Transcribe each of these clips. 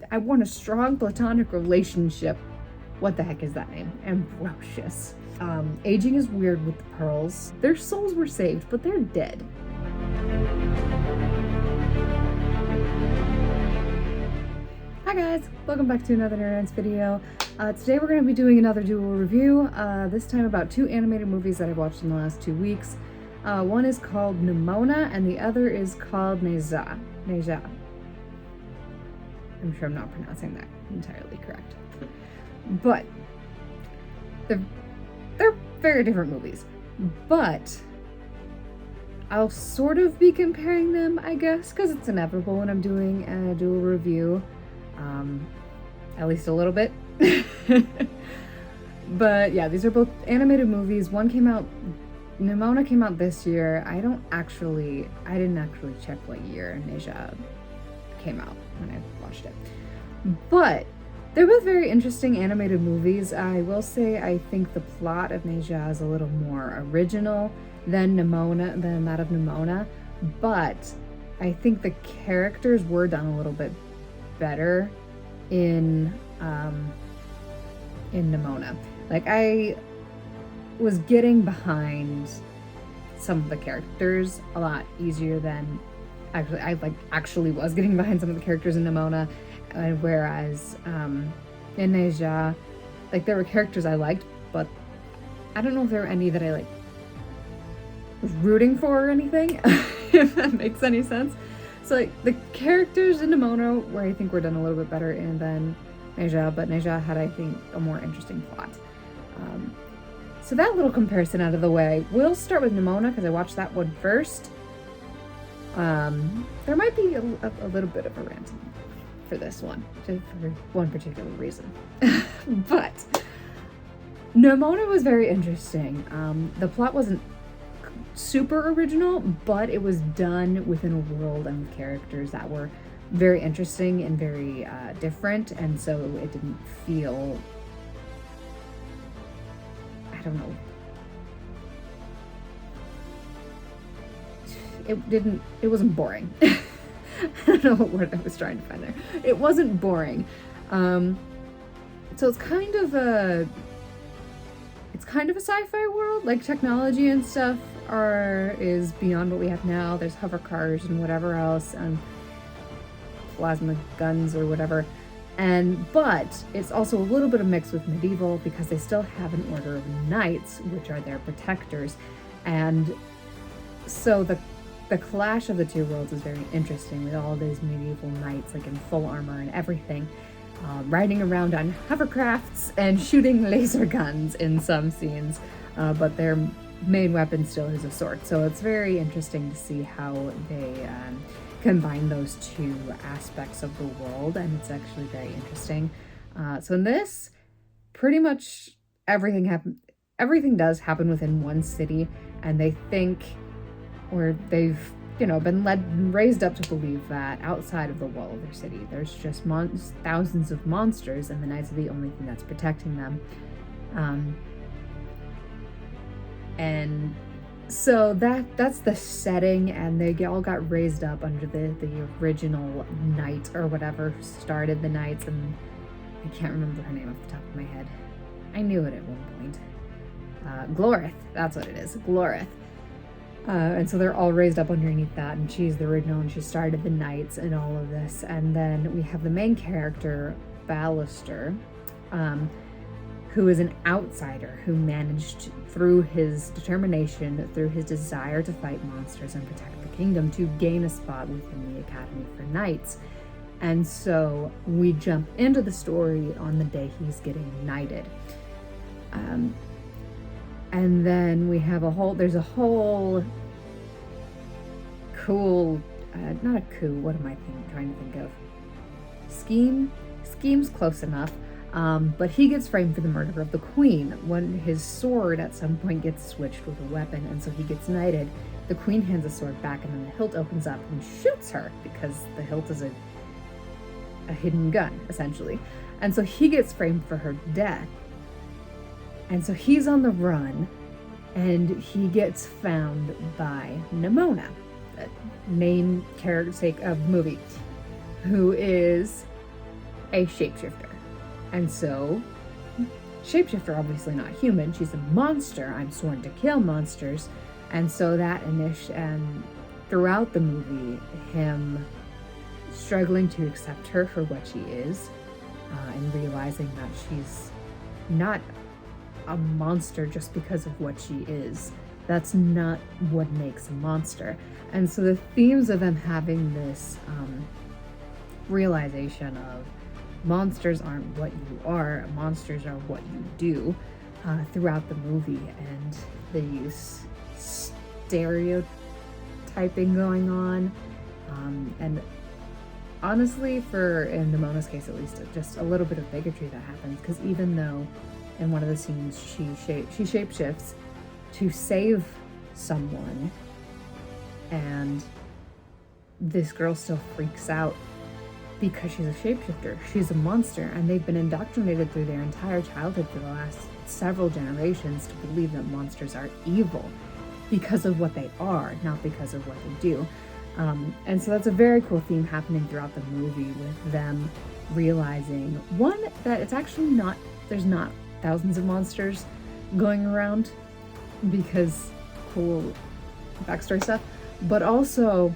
I want a strong platonic relationship. What the heck is that name? Ambrosius. Aging is weird with the pearls. Their souls were saved, but they're dead. Hi guys, welcome back to another Rants video. Today we're going to be doing another dual review, this time about two animated movies that I've watched in the last 2 weeks. One is called Nimona and the other is called Ne Zha. Ne Zha. I'm sure I'm not pronouncing that entirely correct. But they're very different movies. But I'll sort of be comparing them, I guess, because it's inevitable when I'm doing a dual review. At least a little bit. But yeah, these are both animated movies. One came out, Nimona came out this year. I didn't actually check what year Ne Zha came out when I watched it. But they're both very interesting animated movies. I will say I think the plot of Ne Zha is a little more original than that of Nimona, but I think the characters were done a little bit better in Nimona. Like, I was getting behind some of the characters a lot easier than I actually was getting behind some of the characters in Nimona, whereas in Ne Zha, like, there were characters I liked, but I don't know if there were any that I was rooting for or anything. If that makes any sense. So, like, the characters in Nimona where I think were done a little bit better than Ne Zha, but Ne Zha had, I think, a more interesting plot. So that little comparison out of the way, we'll start with Nimona because I watched that one first. There might be a little bit of a rant for this one, just for one particular reason. But Nimona was very interesting. The plot wasn't super original, but it was done within a world and with characters that were very interesting and very different, and so it didn't feel, I don't know, it wasn't boring. I don't know what word I was trying to find there. It wasn't boring. So it's kind of a sci-fi world. Like, technology and stuff is beyond what we have now. There's hover cars and whatever else, and plasma guns or whatever. But it's also a little bit of mix with medieval because they still have an order of knights, which are their protectors. And so the clash of the two worlds is very interesting, with all these medieval knights, like, in full armor and everything, riding around on hovercrafts and shooting laser guns in some scenes, but their main weapon still is a sword. So it's very interesting to see how they combine those two aspects of the world, and it's actually very interesting. So in this, pretty much everything does happen within one city, and they think, or they've been raised up to believe that outside of the wall of their city, there's just thousands of monsters, and the knights are the only thing that's protecting them. And so that's the setting, and they all got raised up under the original knight or whatever started the knights, and I can't remember her name off the top of my head. I knew it at one point. Glorith, that's what it is, Glorith. And so they're all raised up underneath that, and she's the original, and she started the knights and all of this. And then we have the main character, Ballister, who is an outsider who managed, through his determination, through his desire to fight monsters and protect the kingdom, to gain a spot within the Academy for Knights. And so we jump into the story on the day he's getting knighted. And then we have there's a whole cool, not a coup, what am I trying to think of? Scheme's close enough. But he gets framed for the murder of the queen when his sword at some point gets switched with a weapon, and so he gets knighted. The queen hands the sword back, and then the hilt opens up and shoots her, because the hilt is a hidden gun, essentially. And so he gets framed for her death. And so he's on the run, and he gets found by Nimona, the main character of the movie, who is a shapeshifter. And so, shapeshifter, obviously not human, she's a monster. I'm sworn to kill monsters. And so that and throughout the movie, him struggling to accept her for what she is, and realizing that she's not a monster just because of what she is. That's not what makes a monster. And so the themes of them having this realization of monsters aren't what you are, monsters are what you do, throughout the movie, and they use stereotyping going on, and honestly, in Nimona's case at least, just a little bit of bigotry that happens, because even though in one of the scenes she shapeshifts to save someone, and this girl still freaks out because she's a shapeshifter. She's a monster, and they've been indoctrinated through their entire childhood for the last several generations to believe that monsters are evil because of what they are, not because of what they do. And so that's a very cool theme happening throughout the movie, with them realizing, one, that it's actually not, there's not thousands of monsters going around, because cool backstory stuff, but also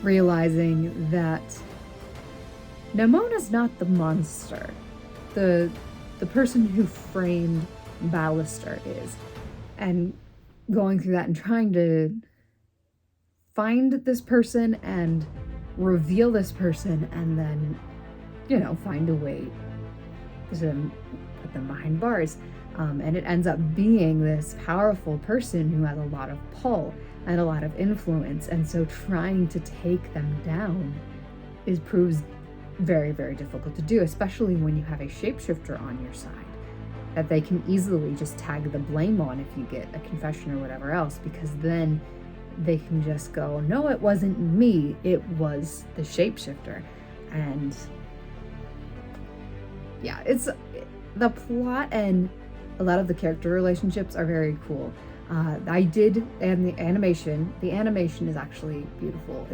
realizing that Nimona's not the monster. The person who framed Ballister is. And going through that and trying to find this person and reveal this person, and then, find a way to put them behind bars. And it ends up being this powerful person who has a lot of pull and a lot of influence. And so trying to take them down proves very, very difficult to do, especially when you have a shapeshifter on your side that they can easily just tag the blame on if you get a confession or whatever else, because then they can just go, no, it wasn't me, it was the shapeshifter. And yeah, it's the plot and a lot of the character relationships are very cool. And the animation is actually beautiful.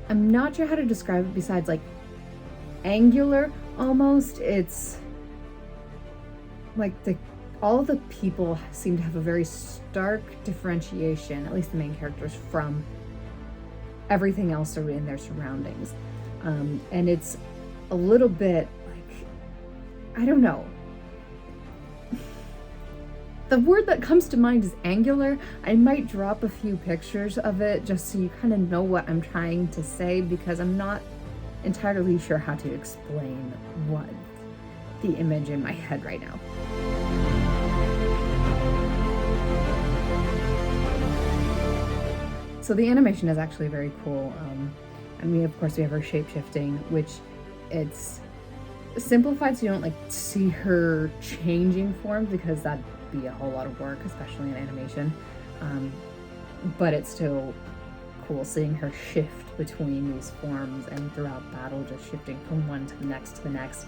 I'm not sure how to describe it besides like angular almost. It's like all of the people seem to have a very stark differentiation, at least the main characters, from everything else in their surroundings. And it's a little bit like, I don't know. The word that comes to mind is angular. I might drop a few pictures of it just so you kind of know what I'm trying to say, because I'm not entirely sure how to explain what the image in my head right now. So the animation is actually very cool. Of course, we have her shape-shifting, which it's simplified so you don't see her changing forms, because that'd be a whole lot of work, especially in animation. But it's still cool seeing her shift between these forms, and throughout battle just shifting from one to the next to the next.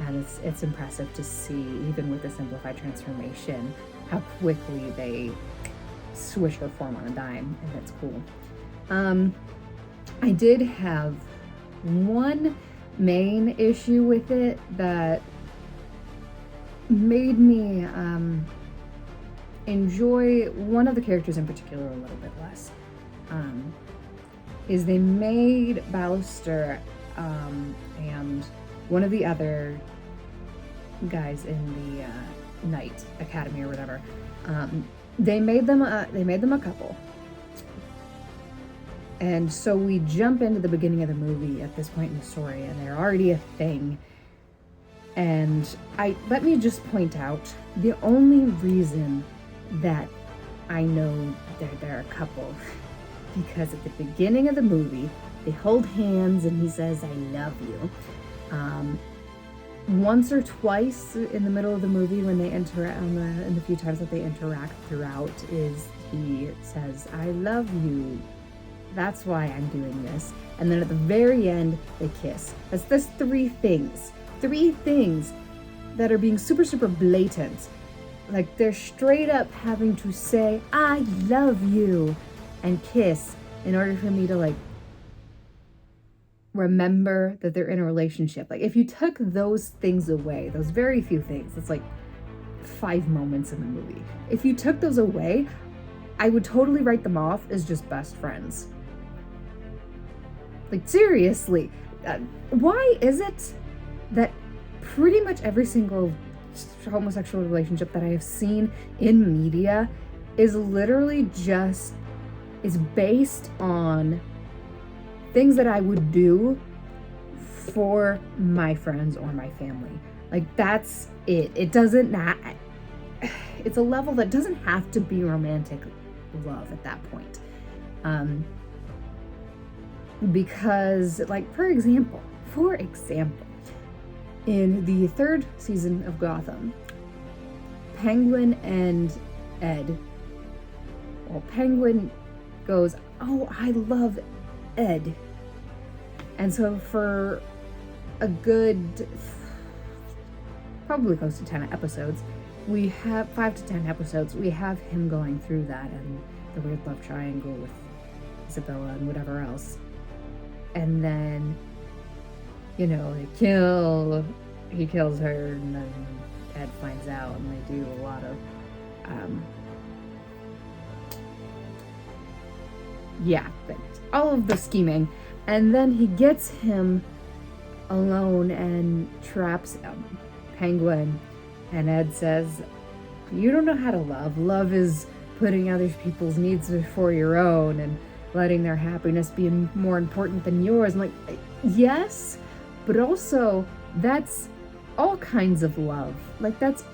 And it's impressive to see, even with the simplified transformation, how quickly they switch her form on a dime, and that's cool. I did have one main issue with it that made me enjoy one of the characters in particular a little bit less. Is they made Ballister and one of the other guys in the Knight Academy or whatever, they made them a couple. And so we jump into the beginning of the movie at this point in the story, and they're already a thing. And let me just point out, the only reason that I know they're a couple, because at the beginning of the movie, they hold hands and he says, "I love you." Once or twice in the middle of the movie when they interact, in the few times that they interact throughout, is he says, "I love you. That's why I'm doing this." And then at the very end, they kiss. That's three things that are being super, super blatant. Like, they're straight up having to say, "I love you," and kiss in order for me to remember that they're in a relationship. Like, if you took those things away, those very few things, it's like 5 moments in the movie. If you took those away, I would totally write them off as just best friends. Like, seriously, why is it that pretty much every single homosexual relationship that I have seen in media is literally just, is based on things that I would do for my friends or my family? Like, that's it. It doesn't, it's a level that doesn't have to be romantic love at that point. Because, like, for example, in the 3rd season of Gotham, Penguin and Ed, well, Penguin goes, "Oh, I love Ed." And so for a good, probably close to 10 episodes, we have 5 to 10 episodes, we have him going through that and the weird love triangle with Isabella and whatever else. And then, you know, he kills her, and then Ed finds out, and they do a lot of, but all of the scheming. And then he gets him alone and traps Penguin, and Ed says, "You don't know how to love. Love is putting other people's needs before your own, and letting their happiness be more important than yours." I'm like, yes, but also that's all kinds of love. Like, that's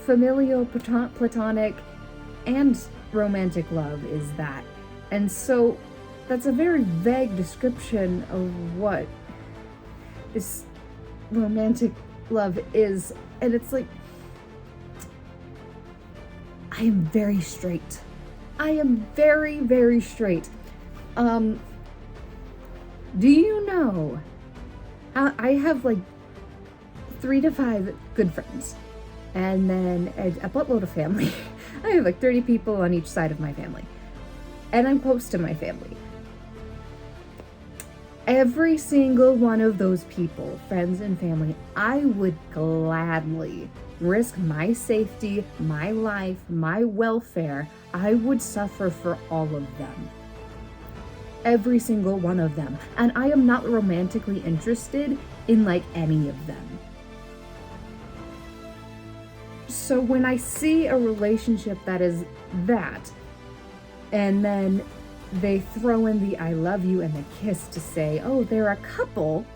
familial, platonic, and romantic love is that. And so that's a very vague description of what this romantic love is. And it's like, I am very straight. I am very, very straight. Do you know how I have like 3 to 5 good friends, and then a buttload of family. I have like 30 people on each side of my family, and I'm close to my family. Every single one of those people, friends and family, I would gladly risk my safety, my life, my welfare. I would suffer for all of them. Every single one of them. And I am not romantically interested in like any of them. So when I see a relationship that is that, and then they throw in the "I love you" and the kiss to say, oh, they're a couple,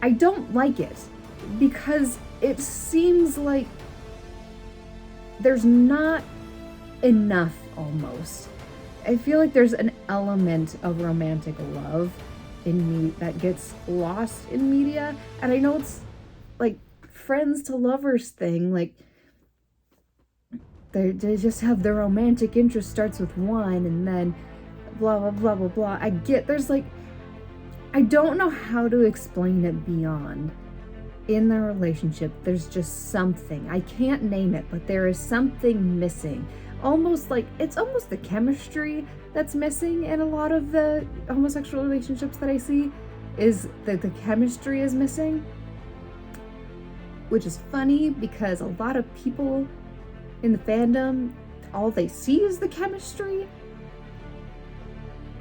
I don't like it, because it seems like there's not enough almost. I feel like there's an element of romantic love in me that gets lost in media. And I know it's like friends to lovers thing, like they just have the romantic interest starts with one and then blah blah blah blah blah. I get there's like, I don't know how to explain it beyond. In the relationship, there's just something. I can't name it, but there is something missing. Almost like, it's almost the chemistry that's missing in a lot of the homosexual relationships that I see, is that the chemistry is missing. Which is funny, because a lot of people in the fandom, all they see is the chemistry.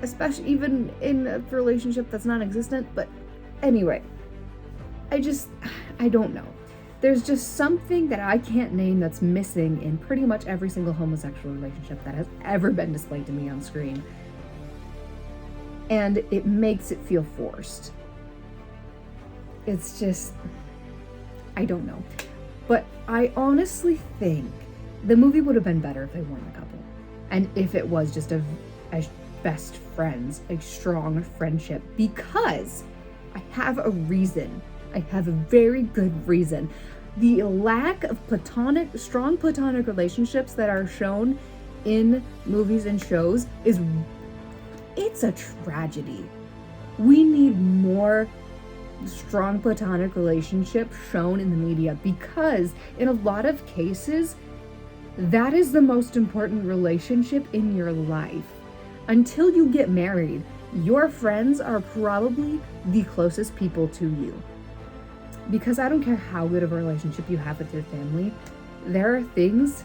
Especially even in a relationship that's non-existent. But anyway, I don't know. There's just something that I can't name that's missing in pretty much every single homosexual relationship that has ever been displayed to me on screen. And it makes it feel forced. It's just, I don't know. But I honestly think the movie would have been better if they weren't a couple. And if it was just a best friends, a strong friendship, because I have a reason. I have a very good reason. The lack of strong platonic relationships that are shown in movies and shows it's a tragedy. We need more strong platonic relationships shown in the media, because in a lot of cases, that is the most important relationship in your life. Until you get married, Your friends are probably the closest people to you. Because I don't care how good of a relationship you have with your family, there are things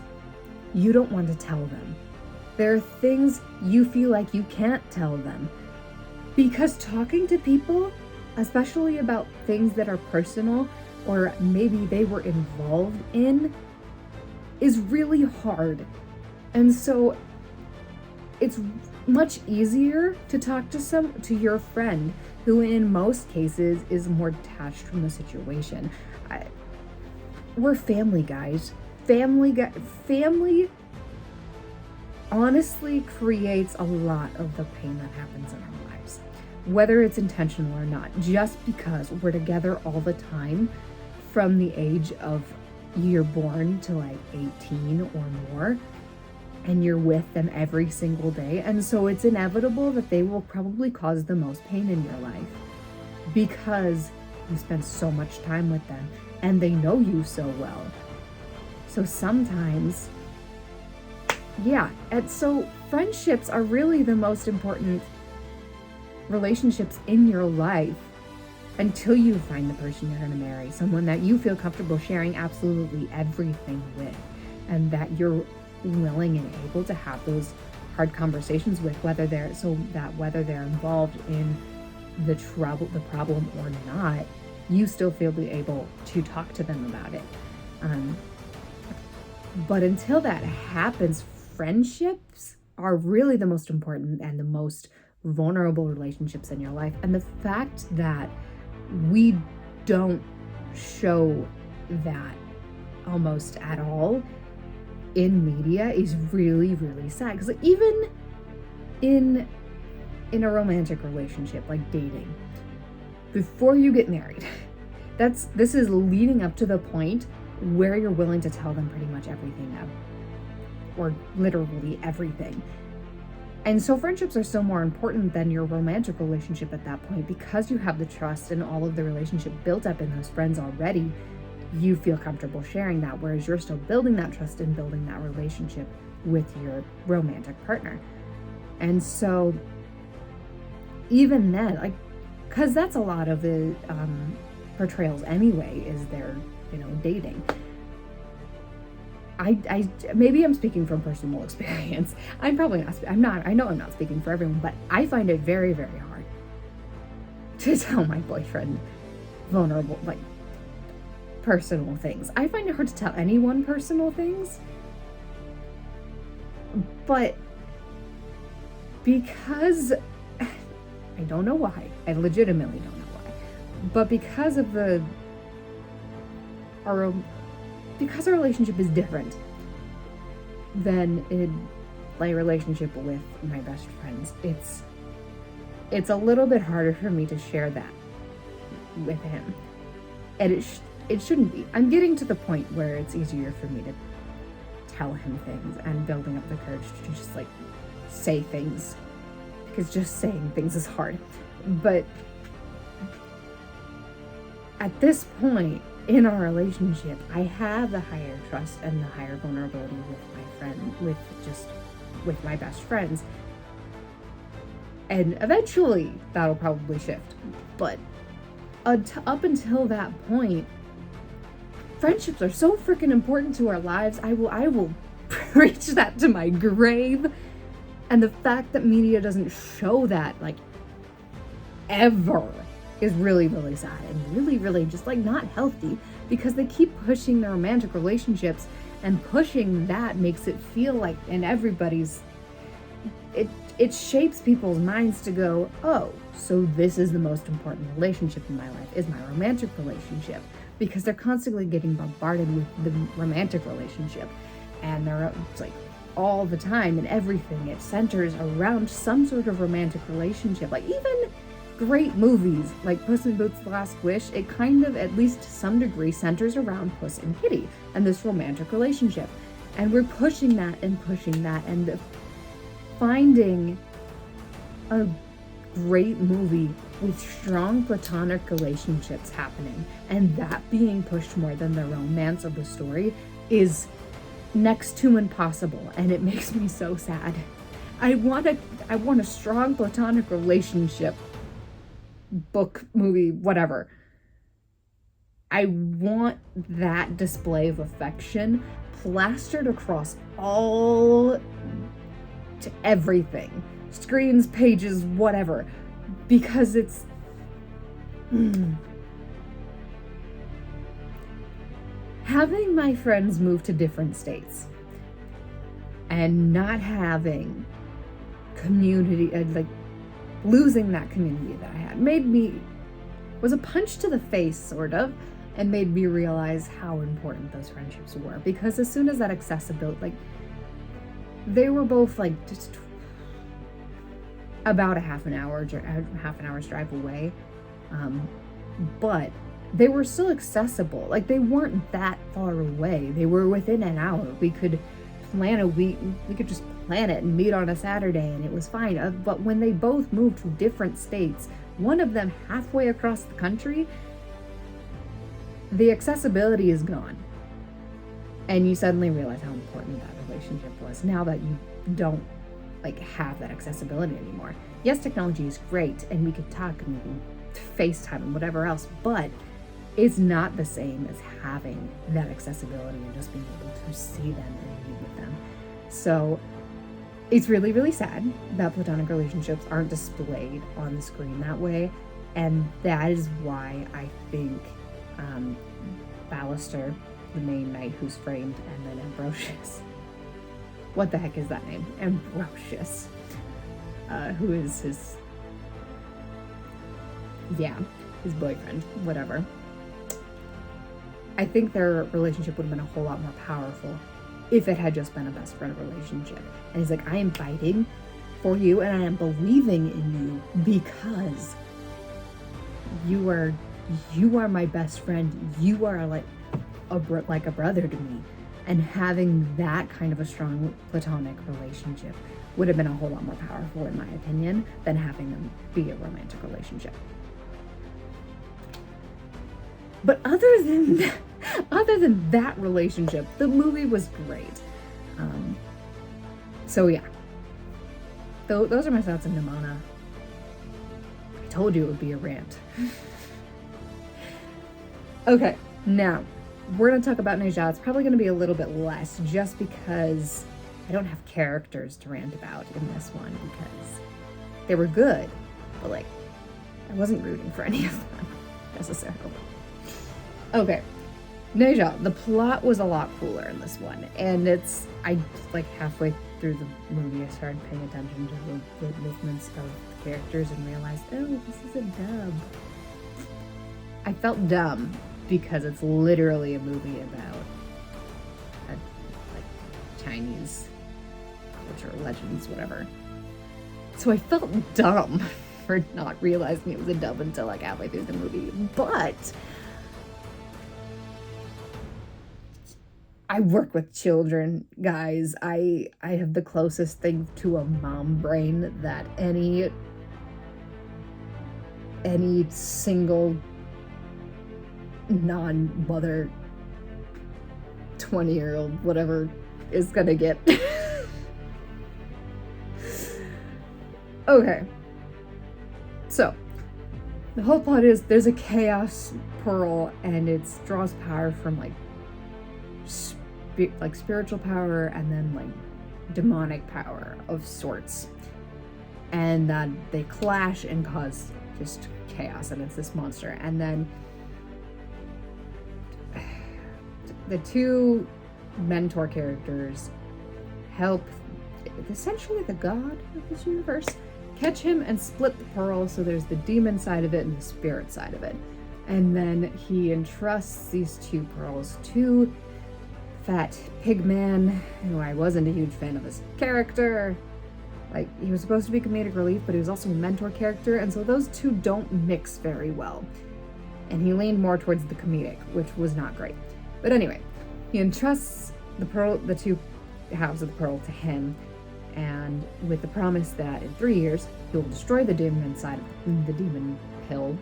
you don't want to tell them. There are things you feel like you can't tell them. Because talking to people, especially about things that are personal or maybe they were involved in, is really hard. And so it's much easier to talk to your friend who in most cases is more detached from the situation. We're family, guys. Family honestly creates a lot of the pain that happens in our lives, whether it's intentional or not, just because we're together all the time from the age of you're born to like 18 or more, and you're with them every single day. And so it's inevitable that they will probably cause the most pain in your life because you spend so much time with them and they know you so well. So sometimes, yeah. And so friendships are really the most important relationships in your life until you find the person you're going to marry, someone that you feel comfortable sharing absolutely everything with, and that you're willing and able to have those hard conversations with, whether they're involved in the problem or not, you still feel able to talk to them about it. But until that happens, friendships are really the most important and the most vulnerable relationships in your life. And the fact that we don't show that almost at all in media is really, really sad. Because like, even in a romantic relationship, like dating, before you get married, this is leading up to the point where you're willing to tell them pretty much everything now, or literally everything. And so friendships are so more important than your romantic relationship at that point, because you have the trust and all of the relationship built up in those friends already. You feel comfortable sharing that, whereas you're still building that trust and building that relationship with your romantic partner. And so even then, like, because that's a lot of the portrayals anyway, is their, dating. I maybe I'm speaking from personal experience. I know I'm not speaking for everyone, but I find it very, very hard to tell my boyfriend vulnerable, like, personal things. I find it hard to tell anyone personal things, but because I don't know why, I legitimately don't know why, but because our relationship is different than in my relationship with my best friends, it's a little bit harder for me to share that with him, and it shouldn't be. I'm getting to the point where it's easier for me to tell him things and building up the courage to just like say things, because just saying things is hard. But at this point in our relationship, I have the higher trust and the higher vulnerability with my best friends. And eventually that'll probably shift. But up until that point, friendships are so freaking important to our lives. I will preach that to my grave. And the fact that media doesn't show that, like, ever, is really, really sad and really, really just like not healthy, because they keep pushing the romantic relationships, and pushing that makes it feel like it shapes people's minds to go, oh, so this is the most important relationship in my life, is my romantic relationship, because they're constantly getting bombarded with the romantic relationship, and it's like all the time, and everything, it centers around some sort of romantic relationship. Like even great movies like Puss in Boots: The Last Wish, it kind of, at least to some degree, centers around Puss and Kitty and this romantic relationship. And we're pushing that, and finding a great movie with strong platonic relationships happening, and that being pushed more than the romance of the story, is next to impossible, and it makes me so sad. I want a strong platonic relationship, book, movie, whatever. I want that display of affection plastered across all to everything. Screens, pages, whatever. Because it's having my friends move to different states and not having community, like losing that community that I had, was a punch to the face, sort of, and made me realize how important those friendships were. Because as soon as that accessibility, like, they were both like just about a half an hour's drive away, but they were still accessible. Like, they weren't that far away. They were within an hour. We could plan a week. We could just plan it and meet on a Saturday, and it was fine. But when they both moved to different states, one of them halfway across the country, the accessibility is gone. And you suddenly realize how important that relationship was now that you don't like have that accessibility anymore. Yes, technology is great and we could talk and we can FaceTime and whatever else, but it's not the same as having that accessibility and just being able to see them and meet with them. So it's really, really sad that platonic relationships aren't displayed on the screen that way. And that is why I think Ballister, the main knight who's framed, and then Ambrosius. What the heck is that name? Ambrosius. Who is his boyfriend, whatever. I think their relationship would have been a whole lot more powerful if it had just been a best friend relationship. And he's like, I am fighting for you and I am believing in you because you are my best friend. You are like a brother to me. And having that kind of a strong platonic relationship would have been a whole lot more powerful, in my opinion, than having them be a romantic relationship. But other than that relationship, the movie was great. So yeah, those are my thoughts on Nimona. I told you it would be a rant. Okay, now we're gonna talk about Ne Zha. It's probably gonna be a little bit less, just because I don't have characters to rant about in this one, because they were good, but like I wasn't rooting for any of them necessarily. Okay, Ne Zha, the plot was a lot cooler in this one, and I like halfway through the movie I started paying attention to the movements of the characters and realized, oh, this is a dub. I felt dumb because it's literally a movie about Chinese culture, legends, whatever. So I felt dumb for not realizing it was a dub until like halfway through the movie, but I work with children, guys. I have the closest thing to a mom brain that any single non-mother 20-year-old whatever is gonna get. Okay, so the whole plot is there's a chaos pearl and it draws power from like spiritual power and then like demonic power of sorts, and that they clash and cause just chaos, and it's this monster. And then the two mentor characters help essentially the god of this universe catch him and split the pearl, so there's the demon side of it and the spirit side of it. And then he entrusts these two pearls to Fat Pig Man, who I wasn't a huge fan of his character. Like, he was supposed to be comedic relief, but he was also a mentor character, and so those two don't mix very well. And he leaned more towards the comedic, which was not great. But anyway, he entrusts the two halves of the pearl to him, and with the promise that in 3 years, he will destroy the demon inside of the demon pill.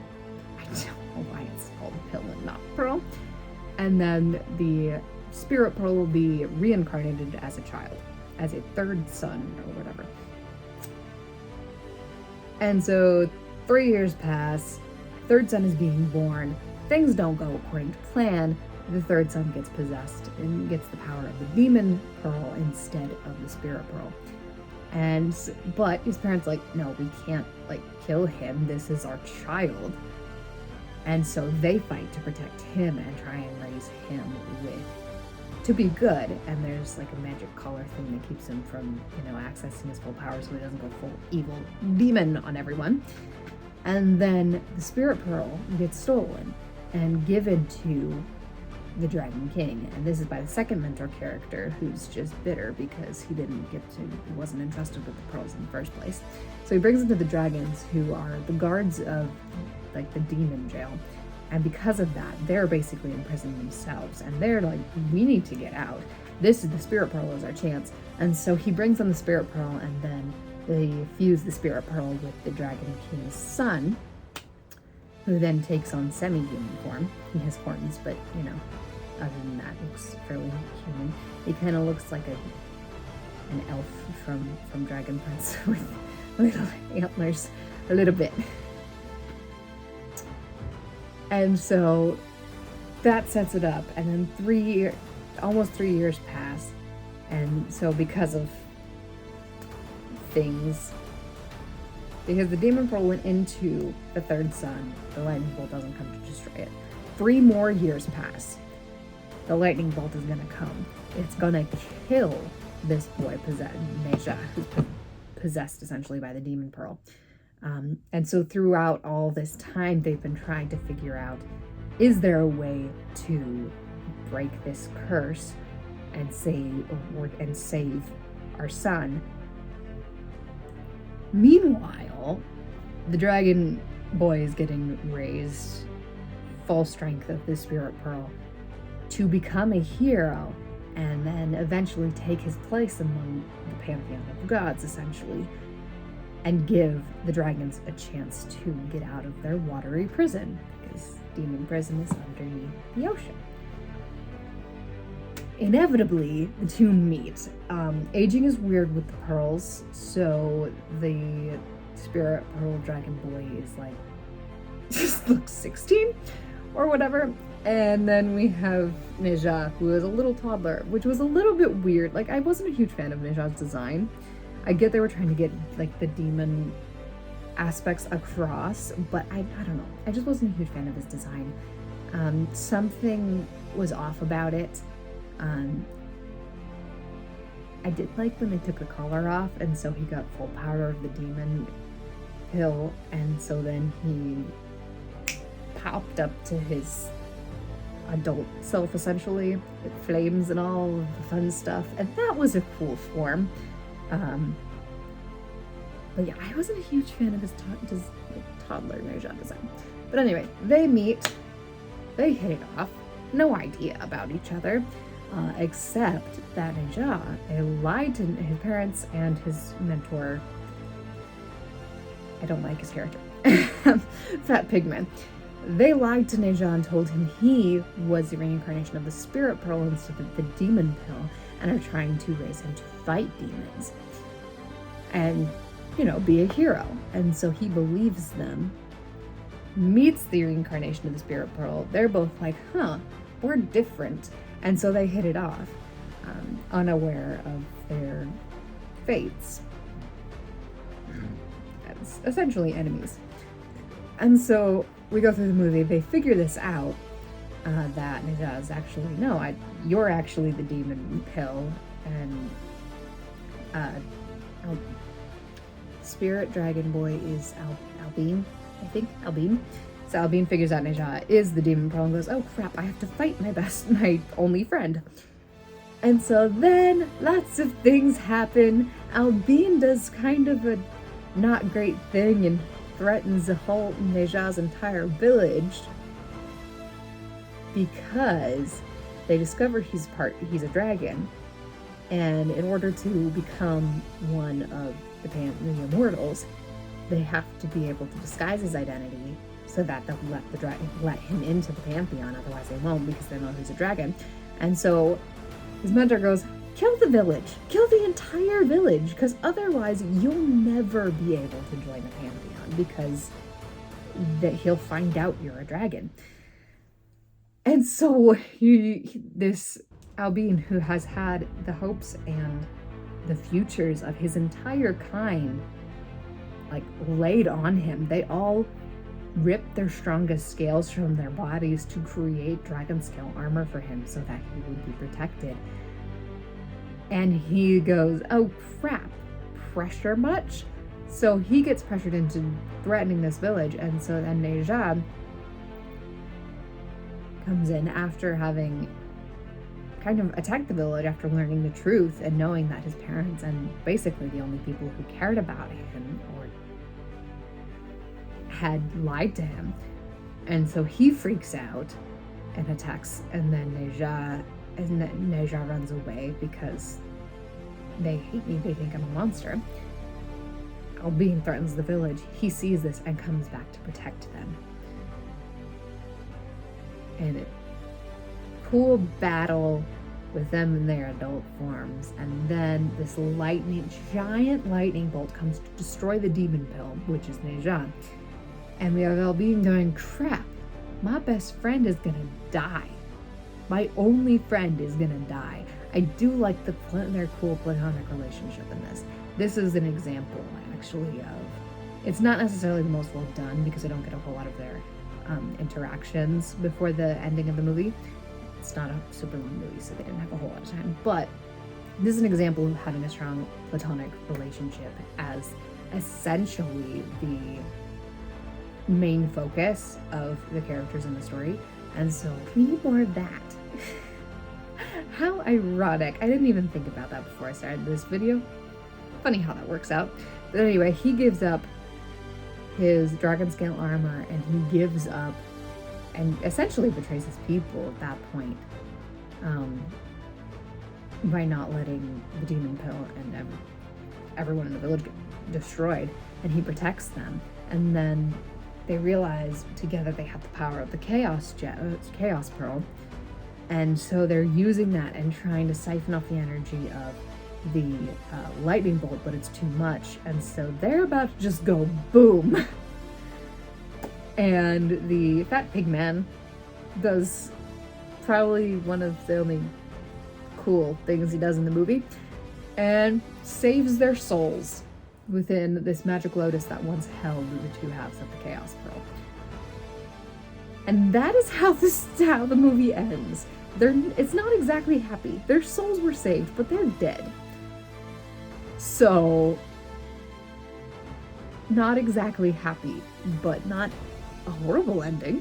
I don't know why it's called pill and not pearl. And then the spirit pearl will be reincarnated as a child, as a third son or whatever. And so 3 years pass, third son is being born, things don't go according to plan, the third son gets possessed and gets the power of the demon pearl instead of the spirit pearl. But his parents no, we can't kill him, this is our child. And so they fight to protect him and try and raise him to be good. And there's a magic collar thing that keeps him from, accessing his full power so he doesn't go full evil demon on everyone. And then the spirit pearl gets stolen and given to the Dragon King. And this is by the second mentor character, who's just bitter because he wasn't entrusted with the pearls in the first place. So he brings them to the dragons, who are the guards of the demon jail. And because of that, they're basically imprisoned themselves. And they're we need to get out. The spirit pearl is our chance. And so he brings them the spirit pearl, and then they fuse the spirit pearl with the Dragon King's son, who then takes on semi-human form. He has horns, but, other than that, looks fairly human. He kind of looks like an elf from Dragon Prince with little antlers, a little bit. And so that sets it up, and then almost 3 years pass, and so because the demon pearl went into the third son, the lightning bolt doesn't come to destroy it. 3 more years pass. The lightning bolt is gonna come. It's gonna kill this boy, Ne Zha, who's possessed essentially by the demon pearl. And so throughout all this time, they've been trying to figure out, is there a way to break this curse and save our son? Meanwhile, the dragon boy is getting raised full strength of the spirit pearl to become a hero and then eventually take his place among the pantheon of gods, essentially, and give the dragons a chance to get out of their watery prison, because demon prison is underneath the ocean. Inevitably, the two meet. Aging is weird with the pearls, so the spirit pearl dragon boy is just looks 16 or whatever. And then we have Ne Zha, who is a little toddler, which was a little bit weird. I wasn't a huge fan of Ne Zha's design. I get they were trying to get the demon aspects across, but I don't know. I just wasn't a huge fan of his design. Something was off about it. I did like when they took the collar off, and so he got full power of the demon pill, and so then he popped up to his adult self, essentially, with flames and all of the fun stuff, and that was a cool form. But yeah, I wasn't a huge fan of his toddler Ne Zha design. But anyway, they meet, they hit it off, no idea about each other, except that Ne Zha lied to his parents and his mentor. I don't like his character. Fat Pigman. They lied to Ne Zha and told him he was the reincarnation of the spirit pearl instead of the demon pill, and are trying to raise him to fight demons and, be a hero. And so he believes them, meets the reincarnation of the spirit pearl. They're both like, we're different. And so they hit it off, unaware of their fates as essentially enemies. And so we go through the movie, they figure this out, that Ne Zha is actually, you're actually the demon pill, and Spirit Dragon Boy is Albine, I think, Albine. So Albine figures out Ne Zha is the demon pearl and goes, oh crap, I have to fight my only friend. And so then lots of things happen. Albine does kind of a not great thing and threatens Ne Zha's entire village because they discover he's a dragon, and in order to become one of the immortals, they have to be able to disguise his identity so that they'll let him into the pantheon. Otherwise they won't, because they know he's a dragon. And so his mentor goes, kill the village. Kill the entire village, because otherwise you'll never be able to join the Pantheon, because that he'll find out you're a dragon. And so this Albine, who has had the hopes and the futures of his entire kind like laid on him, they all ripped their strongest scales from their bodies to create dragon scale armor for him so that he would be protected. And he goes, oh crap, pressure much? So he gets pressured into threatening this village, and so then Ne Zha comes in after having kind of attacked the village after learning the truth and knowing that his parents and basically the only people who cared about him or had lied to him. And so he freaks out and attacks, and then Ne Zha runs away because they hate me, they think I'm a monster. Albine threatens the village. He sees this and comes back to protect them. And cool battle with them in their adult forms, and then this giant lightning bolt comes to destroy the demon pill, which is Ne Zha. And we have Albine going, crap, my best friend is gonna die. My only friend is gonna die. I do like their cool platonic relationship in this. This is an example, actually, of... It's not necessarily the most well done, because I don't get a whole lot of their interactions before the ending of the movie. It's not a super long movie, so they didn't have a whole lot of time. But this is an example of having a strong platonic relationship as essentially the main focus of the characters in the story. And so we need more of that. How ironic. I didn't even think about that before I started this video. Funny how that works out. But anyway, he gives up his dragon scale armor, and he gives up and essentially betrays his people at that point, by not letting the demon pill and everyone in the village get destroyed, and he protects them. And then they realize together they have the power of the chaos pearl, and so they're using that and trying to siphon off the energy of the lightning bolt, but it's too much, and so they're about to just go boom. And the fat pig man does probably one of the only cool things he does in the movie, and saves their souls within this magic lotus that once held the two halves of the chaos pearl. And that is how the movie ends. It's not exactly happy. Their souls were saved, but they're dead. So, not exactly happy, but not a horrible ending.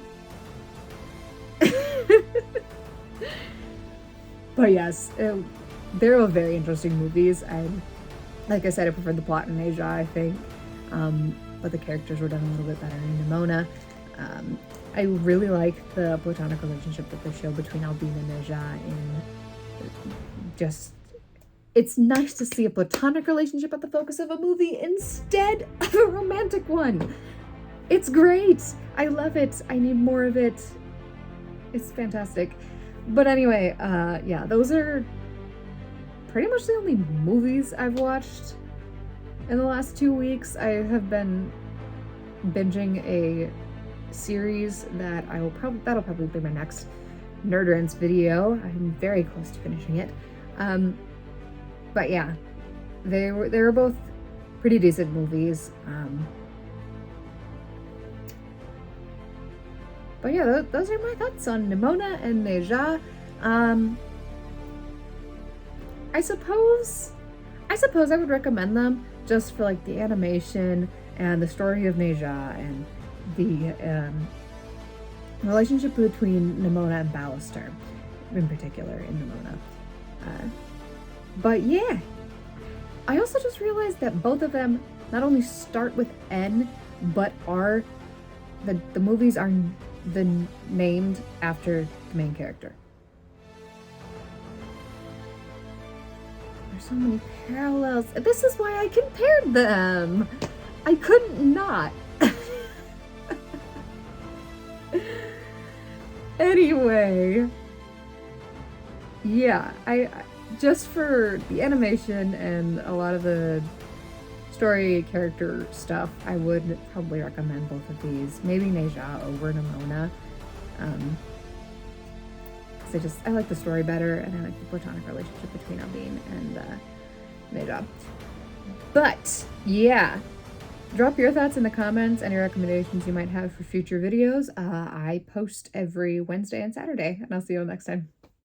But yes, they're all very interesting movies. Like I said, I preferred the plot in Ne Zha, I think. But the characters were done a little bit better in Nimona. I really like the platonic relationship that they show between Albine and Ne Zha it's nice to see a platonic relationship at the focus of a movie instead of a romantic one. It's great. I love it. I need more of it. It's fantastic. But anyway, yeah, those are pretty much the only movies I've watched in the last 2 weeks. I have been binging a series that that'll probably be my next Nerd Rants video. I'm very close to finishing it. But yeah, they were both pretty decent movies. But yeah, those are my thoughts on Nimona and Ne Zha. I suppose I would recommend them just for like the animation and the story of Ne Zha and the relationship between Nimona and Ballister, in particular in Nimona. But yeah, I also just realized that both of them not only start with N, but are the movies are named after the main character. There's so many parallels. This is why I compared them. I couldn't not. Anyway, yeah, just for the animation and a lot of the story character stuff, I would probably recommend both of these. Maybe Ne Zha over Nimona. Because I like the story better, and I like the platonic relationship between Aline and Ne Zha. But yeah, drop your thoughts in the comments, any recommendations you might have for future videos. I post every Wednesday and Saturday, and I'll see you all next time.